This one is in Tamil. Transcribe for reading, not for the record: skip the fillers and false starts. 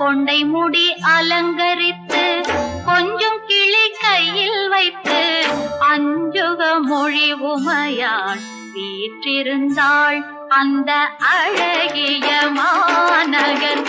கொண்டை முடி அலங்கரித்து கொஞ்சம் கிளி கையில் வைத்து அஞ்சுக மொழி உமையாள் வீற்றிருந்தாள் அந்த அழகிய மாநகர்